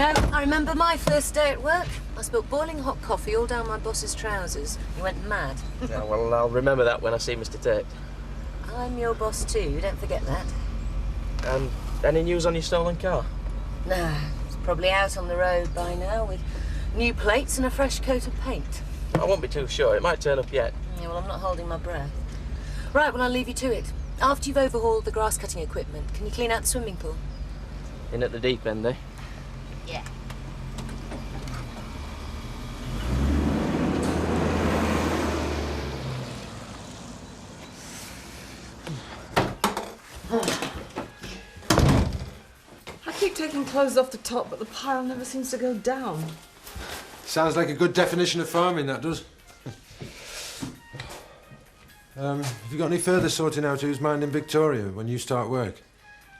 No, I remember my first day at work. I spilled boiling hot coffee all down my boss's trousers. He went mad. Yeah, well, I'll remember that when I see Mr. Tate. I'm your boss too, don't forget that. And any news on your stolen car? No, it's probably out on the road by now with new plates and a fresh coat of paint. I won't be too sure. It might turn up yet. Yeah, well, I'm not holding my breath. Right, well, I'll leave you to it. After you've overhauled the grass-cutting equipment, can you clean out the swimming pool? In at the deep end, eh? Yeah. I keep taking clothes off the top, but the pile never seems to go down. Sounds like a good definition of farming, that does. Have you got any further sorting out who's minding Victoria when you start work?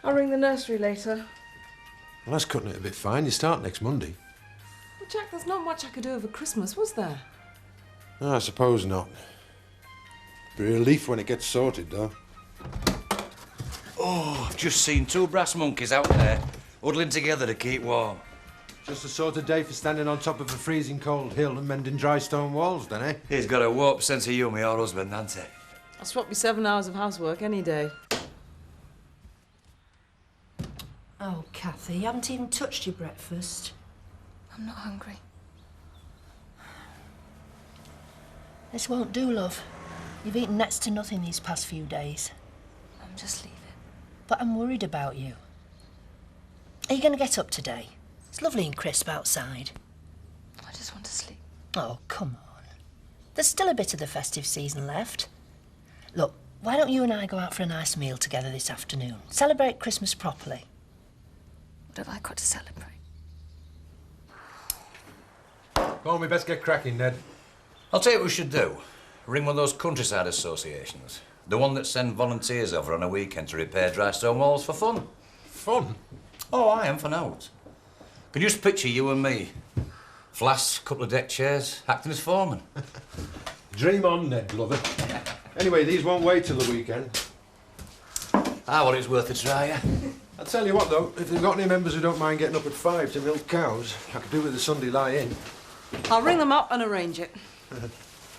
I'll ring the nursery later. Well, that's cutting it a bit fine. You start next Monday. Well, Jack, there's not much I could do over Christmas, was there? No, I suppose not. Be a relief when it gets sorted, though. Oh, I've just seen two brass monkeys out there, huddling together to keep warm. Just the sort of day for standing on top of a freezing cold hill and mending dry stone walls, then, eh? He's got a warped sense of humour, your husband, hasn't he? I'll swap you 7 hours of housework any day. Oh, Kathy, you haven't even touched your breakfast. I'm not hungry. This won't do, love. You've eaten next to nothing these past few days. I'm just leaving. But I'm worried about you. Are you going to get up today? It's lovely and crisp outside. I just want to sleep. Oh, come on. There's still a bit of the festive season left. Look, why don't you and I go out for a nice meal together this afternoon? Celebrate Christmas properly. What have I got to celebrate? Go on, we best get cracking, Ned. I'll tell you what we should do. Ring one of those countryside associations. The one that send volunteers over on a weekend to repair dry stone walls for fun. Fun? Oh, I am for now. Can you just picture you and me? Flasks, couple of deck chairs, acting as foreman. Dream on, Ned, lover. Anyway, these won't wait till the weekend. Ah, well, it's worth a try, yeah? I'll tell you what, though, if they've got any members who don't mind getting up at 5 to milk cows, I could do with a Sunday lie-in. I'll ring them up and arrange it.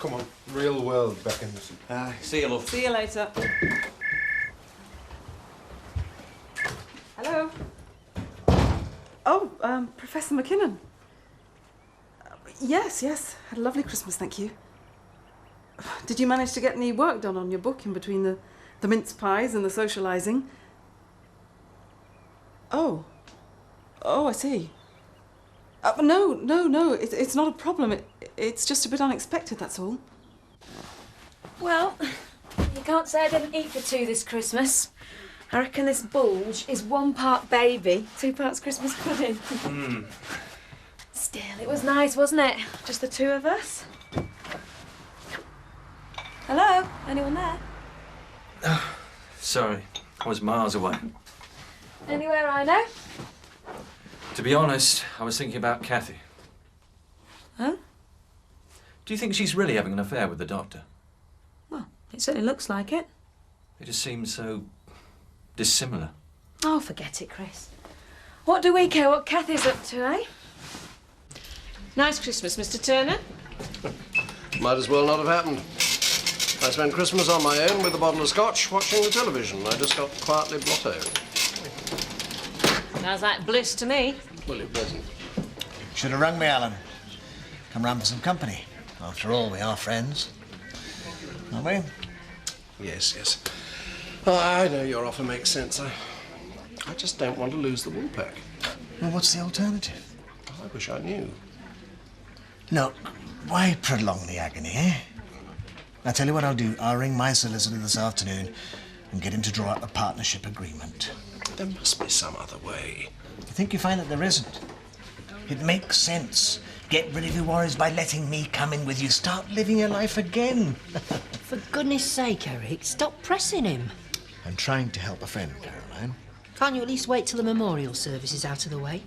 Come on, real world beckons. See you, love. See you later. Hello? Oh, Professor McKinnon. Yes. Had a lovely Christmas, thank you. Did you manage to get any work done on your book in between the mince pies and the socialising? Oh, I see. No, it's not a problem. It's just a bit unexpected, that's all. Well, you can't say I didn't eat for two this Christmas. I reckon this bulge is 1 part baby, 2 parts Christmas pudding. Still, it was nice, wasn't it? Just the two of us. Hello? Anyone there? Sorry, I was miles away. Anywhere I know? To be honest, I was thinking about Kathy. Huh? Do you think she's really having an affair with the doctor? Well, it certainly looks like it. It just seems so dissimilar. Oh, forget it, Chris. What do we care what Kathy's up to, eh? Nice Christmas, Mr. Turner. Might as well not have happened. I spent Christmas on my own with a bottle of scotch, watching the television. I just got quietly blottoed. Sounds like bliss to me. Well, it wasn't. Should have rung me, Alan. Come round for some company. After all, we are friends. Aren't we? Yes. Oh, I know your offer makes sense. I just don't want to lose the woolpack. Well, what's the alternative? I wish I knew. No, why prolong the agony, eh? I'll tell you what I'll do. I'll ring my solicitor this afternoon and get him to draw up a partnership agreement. There must be some other way. You think you find that there isn't? It makes sense. Get rid of your worries by letting me come in with you. Start living your life again. For goodness sake, Eric, stop pressing him. I'm trying to help a friend, Caroline. Can't you at least wait till the memorial service is out of the way?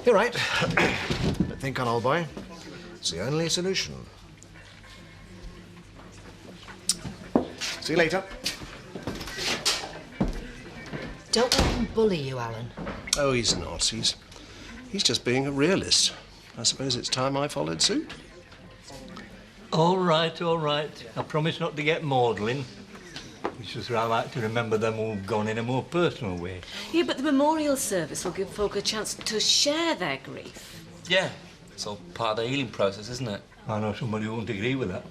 You're right. But think on, old boy. It's the only solution. See you later. Don't let him bully you, Alan. Oh, he's not. He's just being a realist. I suppose it's time I followed suit. All right, all right. I promise not to get maudlin. It's just that I like to remember them who've gone in a more personal way. Yeah, but the memorial service will give folk a chance to share their grief. Yeah, it's all part of the healing process, isn't it? I know somebody who won't agree with that.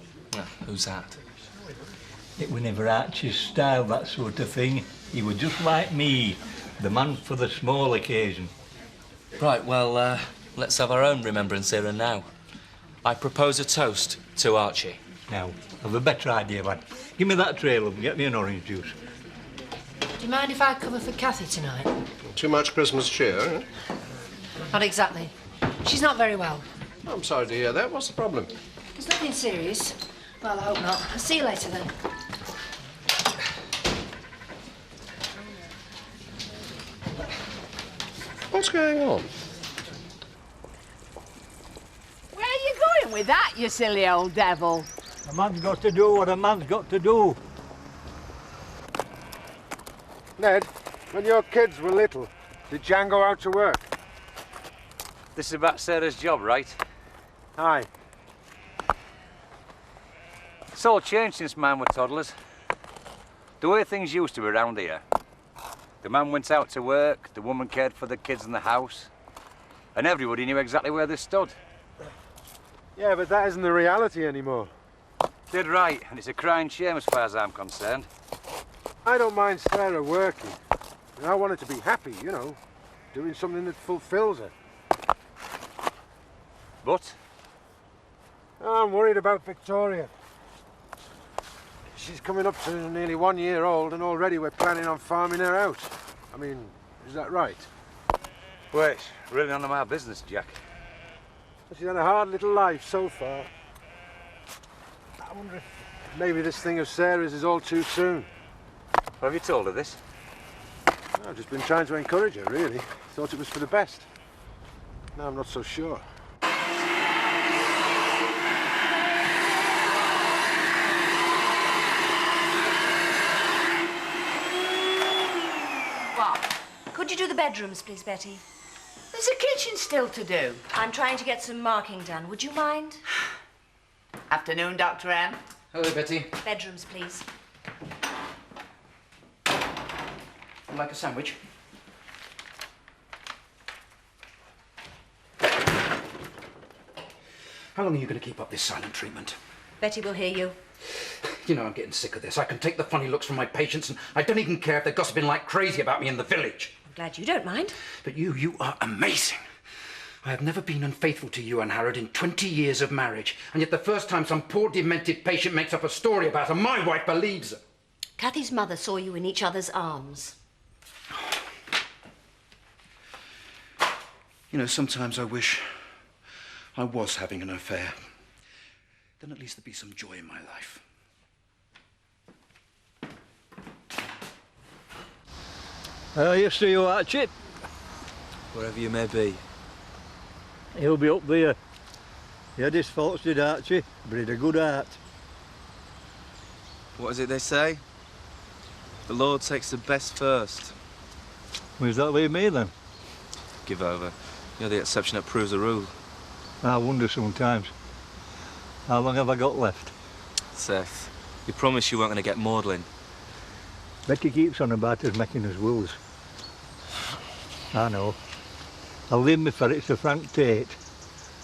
Who's that? It was never Archie's style, that sort of thing. He was just like me, the man for the small occasion. Right, well, let's have our own remembrance era now. I propose a toast to Archie. Now, I've a better idea, lad. Give me that tray, love, and get me an orange juice. Do you mind if I cover for Kathy tonight? Too much Christmas cheer, eh? Not exactly. She's not very well. I'm sorry to hear that. What's the problem? It's nothing serious. Well, I hope not. I'll see you later then. What's going on? Where are you going with that, you silly old devil? A man's got to do what a man's got to do. Ned, when your kids were little, did Jan go out to work? This is about Sarah's job, right? Aye. It's all changed since mine were toddlers. The way things used to be around here. The man went out to work, the woman cared for the kids in the house, and everybody knew exactly where they stood. Yeah, but that isn't the reality anymore. Dead right, and it's a crying shame as far as I'm concerned. I don't mind Sarah working. I want her to be happy, you know, doing something that fulfills her. But? I'm worried about Victoria. She's coming up to nearly 1 year old and already we're planning on farming her out. I mean, is that right? Well, it's really none of my business, Jack. She's had a hard little life so far. I wonder if maybe this thing of Sarah's is all too soon. Have you told her this? I've just been trying to encourage her, really. Thought it was for the best. Now I'm not so sure. What? Could you do the bedrooms, please, Betty? There's a kitchen still to do. I'm trying to get some marking done. Would you mind? Afternoon, Dr. M. Hello, Betty. Bedrooms, please. Like a sandwich? How long are you going to keep up this silent treatment? Betty will hear you. You know, I'm getting sick of this. I can take the funny looks from my patients, and I don't even care if they're gossiping like crazy about me in the village. I'm glad you don't mind. But you are amazing. I have never been unfaithful to you and Harrod in 20 years of marriage, and yet the first time some poor demented patient makes up a story about her, my wife believes her. Kathy's mother saw you in each other's arms. You know, sometimes I wish I was having an affair. Then at least there'd be some joy in my life. Yes to you, Archie. Wherever you may be. He'll be up there. He had his faults, did Archie, but he'd a good heart. What is it they say? The Lord takes the best first. Where does that leave me, then? Give over. You're the exception that proves the rule. I wonder sometimes. How long have I got left? Seth, you promised you weren't going to get maudlin. Betty keeps on about us making us wills. I know. I'll leave my ferrets to Frank Tate.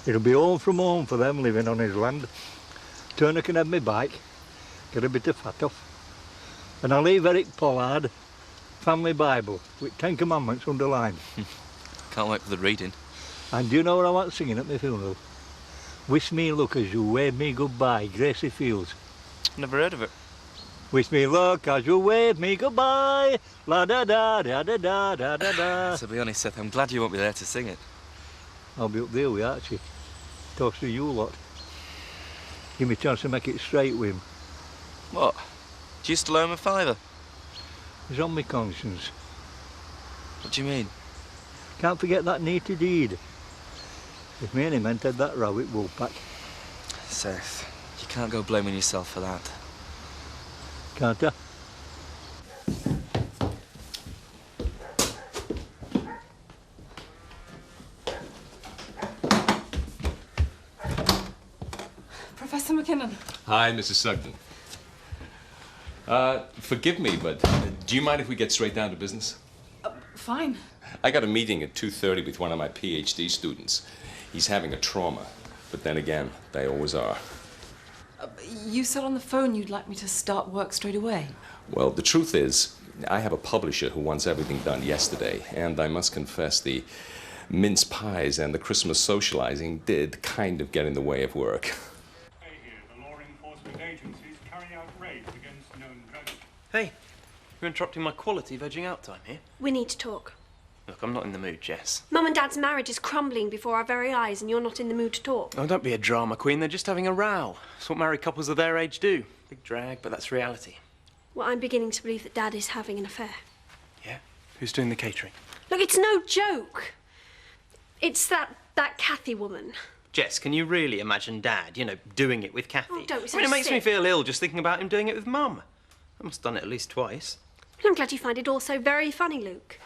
It'll be home from home for them living on his land. Turner can have my bike, get a bit of fat off. And I'll leave Eric Pollard Family Bible with 10 Commandments underlined. Can't wait for the reading. And do you know what I want singing at my funeral? Wish me luck as you wave me goodbye, Gracie Fields. Never heard of it. Wish me luck as you wave me goodbye, la da da da da da da da da. To be honest, Seth, I'm glad you won't be there to sing it. I'll be up there with Archie. Talks to you lot. Give me a chance to make it straight with him. What? Do you still owe him a fiver? It's on my conscience. What do you mean? Can't forget that neaty deed. If me and him entered that row at Woolpack. Seth, you can't go blaming yourself for that. Can't I? Professor McKinnon. Hi, Mrs. Sugden. Forgive me, but do you mind if we get straight down to business? Fine. I got a meeting at 2:30 with one of my PhD students. He's having a trauma, but then again, they always are. You said on the phone you'd like me to start work straight away. Well, the truth is, I have a publisher who wants everything done yesterday, and I must confess the mince pies and the Christmas socializing did kind of get in the way of work. Hey, you're interrupting my quality vegging out time here. We need to talk. Look, I'm not in the mood, Jess. Mum and Dad's marriage is crumbling before our very eyes and you're not in the mood to talk. Oh, don't be a drama queen. They're just having a row. That's what married couples of their age do. Big drag, but that's reality. Well, I'm beginning to believe that Dad is having an affair. Yeah? Who's doing the catering? Look, it's no joke. It's that Kathy woman. Jess, can you really imagine Dad, doing it with Kathy? Oh, don't be so I mean, it makes me sick. feel ill just thinking about him doing it with Mum. I must have done it at least twice. Well, I'm glad you find it all so very funny, Luke.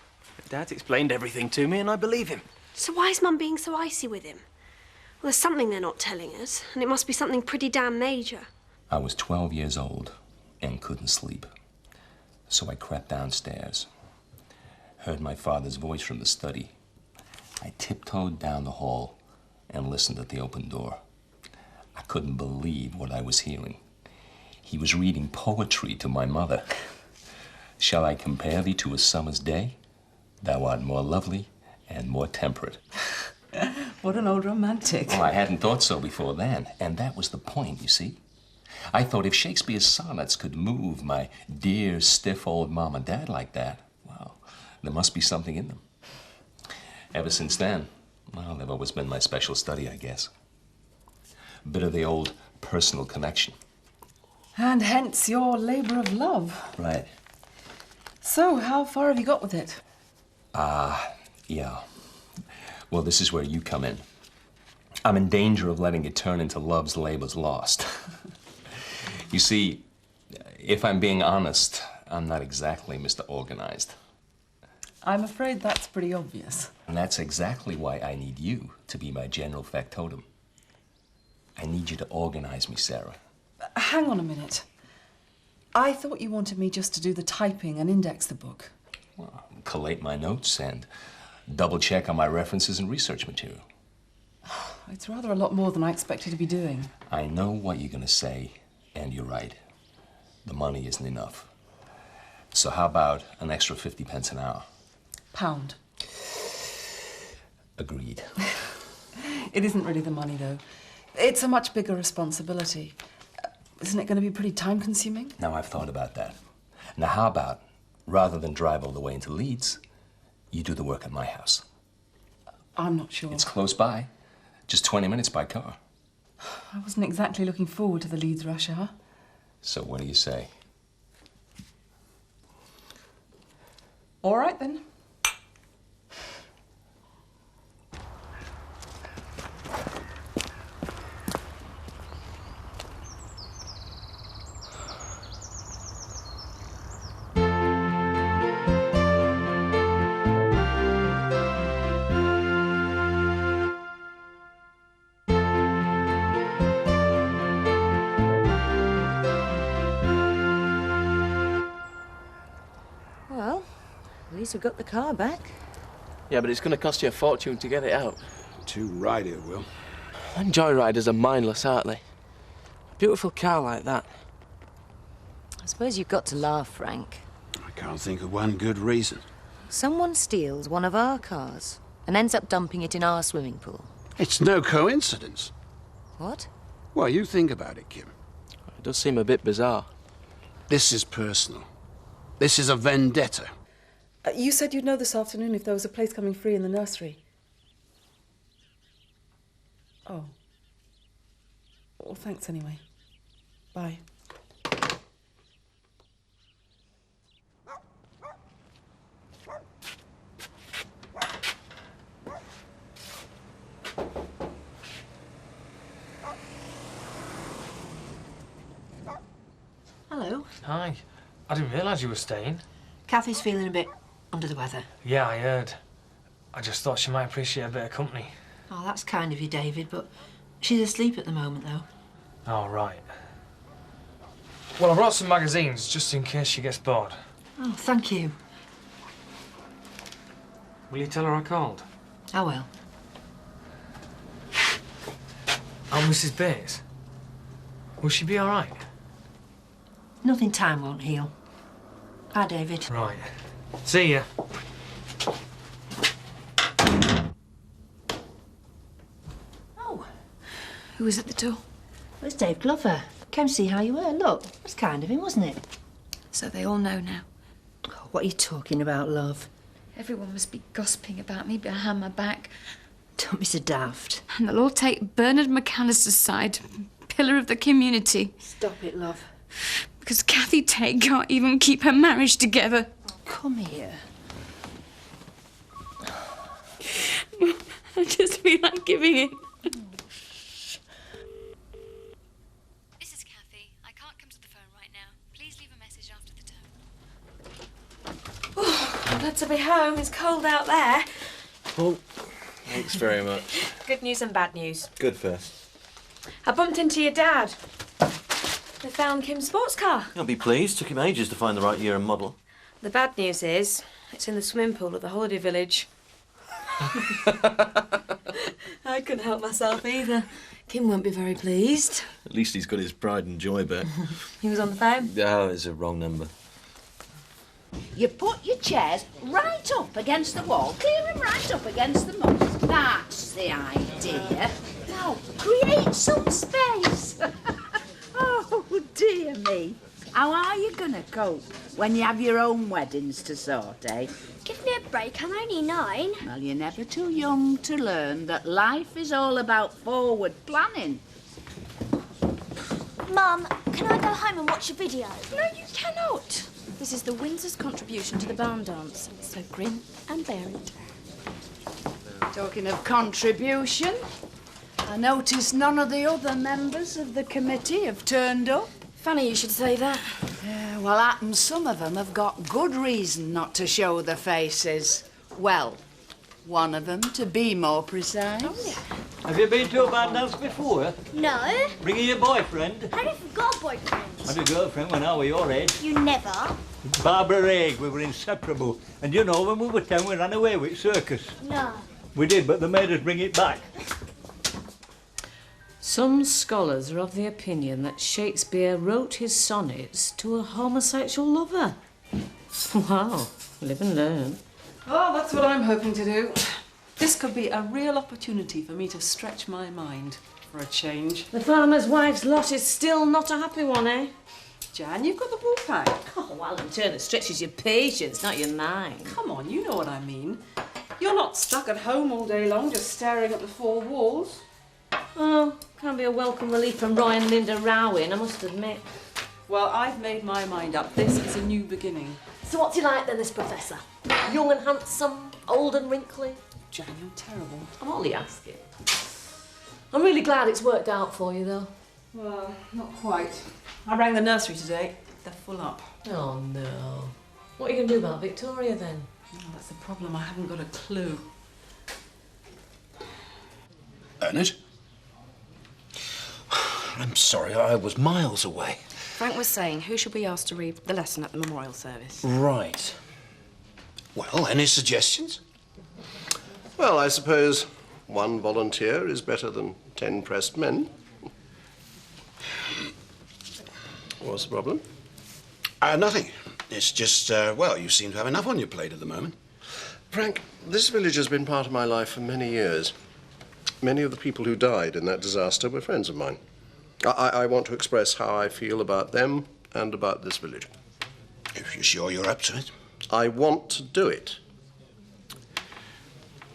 Dad's explained everything to me and I believe him. So why is Mum being so icy with him? Well, there's something they're not telling us, and it must be something pretty damn major. I was 12 years old and couldn't sleep. So I crept downstairs, heard my father's voice from the study. I tiptoed down the hall and listened at the open door. I couldn't believe what I was hearing. He was reading poetry to my mother. Shall I compare thee to a summer's day? Thou art more lovely and more temperate. What an old romantic. Well, I hadn't thought so before then, and that was the point, you see. I thought if Shakespeare's sonnets could move my dear, stiff old mom and dad like that, well, there must be something in them. Ever since then, well, they've always been my special study, I guess. A bit of the old personal connection. And hence your labour of love. Right. So, how far have you got with it? Yeah. Well, this is where you come in. I'm in danger of letting it turn into love's labour's lost. You see, if I'm being honest, I'm not exactly Mr. Organized. I'm afraid that's pretty obvious. And that's exactly why I need you to be my general factotum. I need you to organize me, Sarah. Hang on a minute. I thought you wanted me just to do the typing and index the book. Well, collate my notes and double-check on my references and research material. It's rather a lot more than I expected to be doing. I know what you're going to say, and you're right. The money isn't enough. So how about an extra 50 pence an hour? Pound. Agreed. It isn't really the money, though. It's a much bigger responsibility. Isn't it going to be pretty time-consuming? Now, I've thought about that. Now, how about, rather than drive all the way into Leeds, you do the work at my house? I'm not sure. It's close by. Just 20 minutes by car. I wasn't exactly looking forward to the Leeds rush hour. So what do you say? All right, then. Well, at least we got the car back. Yeah, but it's going to cost you a fortune to get it out. Too right it will. And joyriders are mindless, aren't they? A beautiful car like that. I suppose you've got to laugh, Frank. I can't think of one good reason. Someone steals one of our cars and ends up dumping it in our swimming pool. It's no coincidence. What? Well, you think about it, Kim. It does seem a bit bizarre. This is personal. This is a vendetta. You said you'd know this afternoon if there was a place coming free in the nursery. Oh. Well, thanks anyway. Bye. Hello. Hi. I didn't realise you were staying. Kathy's feeling a bit under the weather. Yeah, I heard. I just thought she might appreciate a bit of company. Oh, that's kind of you, David, but she's asleep at the moment, though. Oh, right. Well, I brought some magazines, just in case she gets bored. Oh, thank you. Will you tell her I called? I will. Oh, Mrs. Bates. Will she be all right? Nothing time won't heal. Bye, David. Right. See ya. Oh, who was at the door? It was Dave Glover. Came to see how you were. Look, that's kind of him, wasn't it? So they all know now. Oh, what are you talking about, love? Everyone must be gossiping about me behind my back. Don't be so daft. And they'll all take Bernard McAllister's side, pillar of the community. Stop it, love. Because Kathy Tate can't even keep her marriage together. Come here. I just feel like giving in. This is Kathy. I can't come to the phone right now. Please leave a message after the tone. Oh, I'm glad to be home. It's cold out there. Oh, thanks very much. Good news and bad news. Good first. I bumped into your dad. They found Kim's sports car. I'll be pleased. Took him ages to find the right year and model. The bad news is, it's in the swimming pool at the holiday village. I couldn't help myself either. Kim won't be very pleased. At least he's got his pride and joy back. He was on the phone. Oh, it's a wrong number. You put your chairs right up against the wall, clear them right up against the moss. That's the idea. Now, create some space. Oh, dear me. How are you going to cope when you have your own weddings to sort, eh? Give me a break, I'm only 9. Well, you're never too young to learn that life is all about forward planning. Mum, can I go home and watch a video? No, you cannot. This is the Windsor's contribution to the barn dance. So grim and varied. Talking of contribution, I notice none of the other members of the committee have turned up. Funny you should say that. Yeah, well, happens some of them have got good reason not to show their faces. Well, one of them, to be more precise. Oh, yeah. Have you been to a band dance before? No. Bringing your boyfriend? I never got a boyfriend. I had a girlfriend when I was your age. You never? Barbara Haig, we were inseparable. And you know, when we were 10, we ran away with circus. No. We did, but they made us bring it back. Some scholars are of the opinion that Shakespeare wrote his sonnets to a homosexual lover. Wow, live and learn. Oh, that's what I'm hoping to do. This could be a real opportunity for me to stretch my mind for a change. The farmer's wife's lot is still not a happy one, eh? Jan, you've got the ball pack. Oh, well, in turn, it stretches your patience, not your mind. Come on, you know what I mean. You're not stuck at home all day long just staring at the four walls. Oh, can be a welcome relief from Roy and Linda rowing, I must admit. Well, I've made my mind up. This is a new beginning. So what's he like then, this professor? Young and handsome, old and wrinkly? Jan, you're terrible. I'm only asking. I'm really glad it's worked out for you, though. Well, not quite. I rang the nursery today. They're full up. Oh, no. What are you going to do about Victoria, then? Oh, that's the problem. I haven't got a clue. Ernest? I'm sorry, I was miles away. Frank was saying, who should we ask to read the lesson at the memorial service? Right. Well, any suggestions? Well, I suppose one volunteer is better than 10 pressed men. What's the problem? Nothing. It's just, well, you seem to have enough on your plate at the moment. Frank, this village has been part of my life for many years. Many of the people who died in that disaster were friends of mine. I want to express how I feel about them and about this village. If you're sure you're up to it. I want to do it.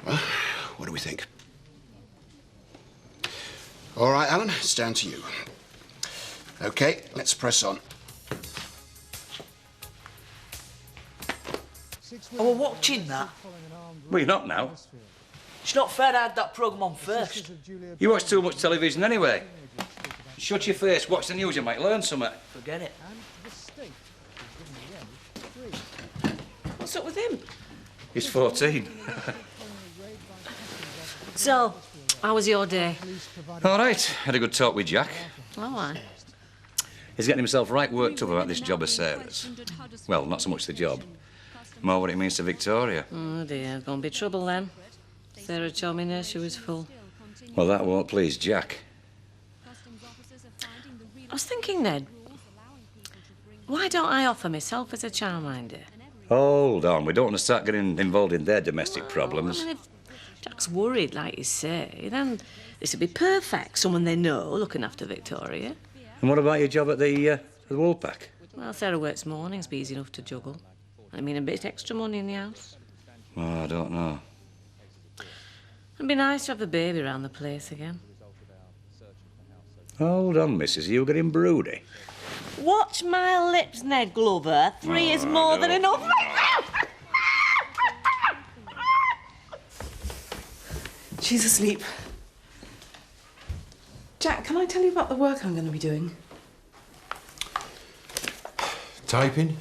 Well, what do we think? All right, Alan, it's down to you. OK, let's press on. Oh, we're watching that. Well, you're not now. It's not fair I had that programme on first. You watch too much television anyway. Shut your face, watch the news, you might learn something. Forget it. What's up with him? He's 14. So, How was your day? All right. Had a good talk with Jack. Oh, aye. He's getting himself right worked up about this job of Sarah's. Well, not so much the job. More what it means to Victoria. Oh, dear. Gonna be trouble then. Sarah told me nursery was full. Well, that won't please Jack. I was thinking, Ned, why don't I offer myself as a childminder? Hold on. We don't want to start getting involved in their domestic problems. I mean, if Jack's worried, like you say, then this would be perfect. Someone they know looking after Victoria. And what about your job at the Woolpack? Well, Sarah works mornings, be easy enough to juggle. I mean, a bit extra money in the house. Oh, I don't know. It'd be nice to have the baby around the place again. Hold on, missus. Are you getting broody? Watch my lips, Ned Glover. 3 is more than enough. She's asleep. Jack, can I tell you about the work I'm going to be doing? Typing?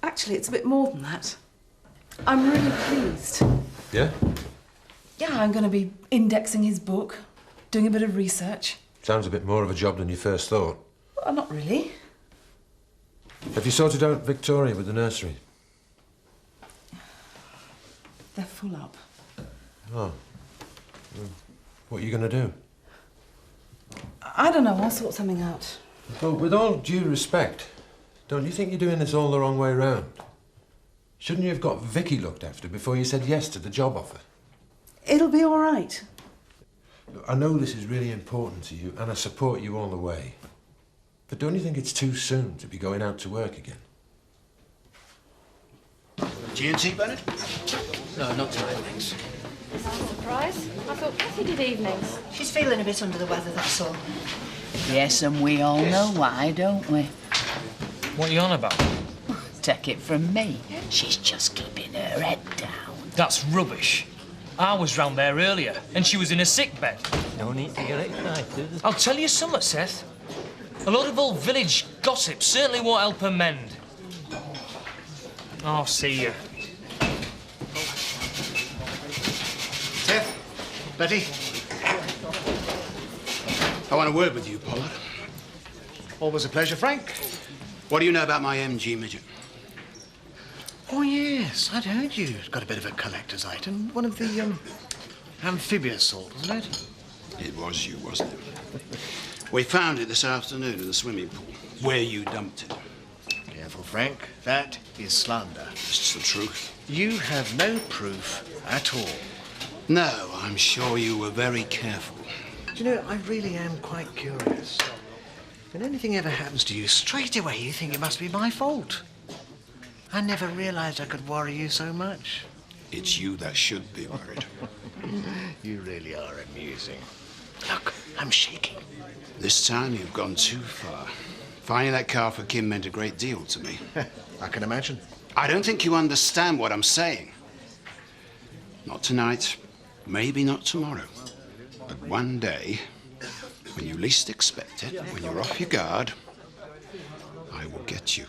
Actually, it's a bit more than that. I'm really pleased. Yeah? Yeah, I'm going to be indexing his book, doing a bit of research. Sounds a bit more of a job than you first thought. Well, not really. Have you sorted out Victoria with the nursery? They're full up. Oh. What are you going to do? I don't know, I'll sort something out. Well, with all due respect, don't you think you're doing this all the wrong way round? Shouldn't you have got Vicky looked after before you said yes to the job offer? It'll be all right. Look, I know this is really important to you, and I support you all the way. But don't you think it's too soon to be going out to work again? G&T, Bernard? No, not tonight, thanks. Is that a surprise? I thought Kathy did evenings. She's feeling a bit under the weather, that's all. Yes, and we all know why, don't we? What are you on about? Take it from me. She's just keeping her head down. That's rubbish. I was round there earlier, and she was in a sick bed. No need to get excited. I'll tell you something, Seth. A lot of old village gossip certainly won't help her mend. I'll see you. Seth, Betty. I want a word with you, Pollard. Always a pleasure, Frank. What do you know about my MG midget? Oh, yes, I'd heard you. Got a bit of a collector's item. One of the, amphibious sort, wasn't it? It was you, wasn't it? We found it this afternoon in the swimming pool, where you dumped it. Careful, Frank. That is slander. It's the truth. You have no proof at all. No, I'm sure you were very careful. Do you know, I really am quite curious. When anything ever happens to you, straight away you think it must be my fault. I never realised I could worry you so much. It's you that should be worried. You really are amusing. Look, I'm shaking. This time you've gone too far. Finding that car for Kim meant a great deal to me. I can imagine. I don't think you understand what I'm saying. Not tonight, maybe not tomorrow. But one day, when you least expect it, when you're off your guard, I will get you.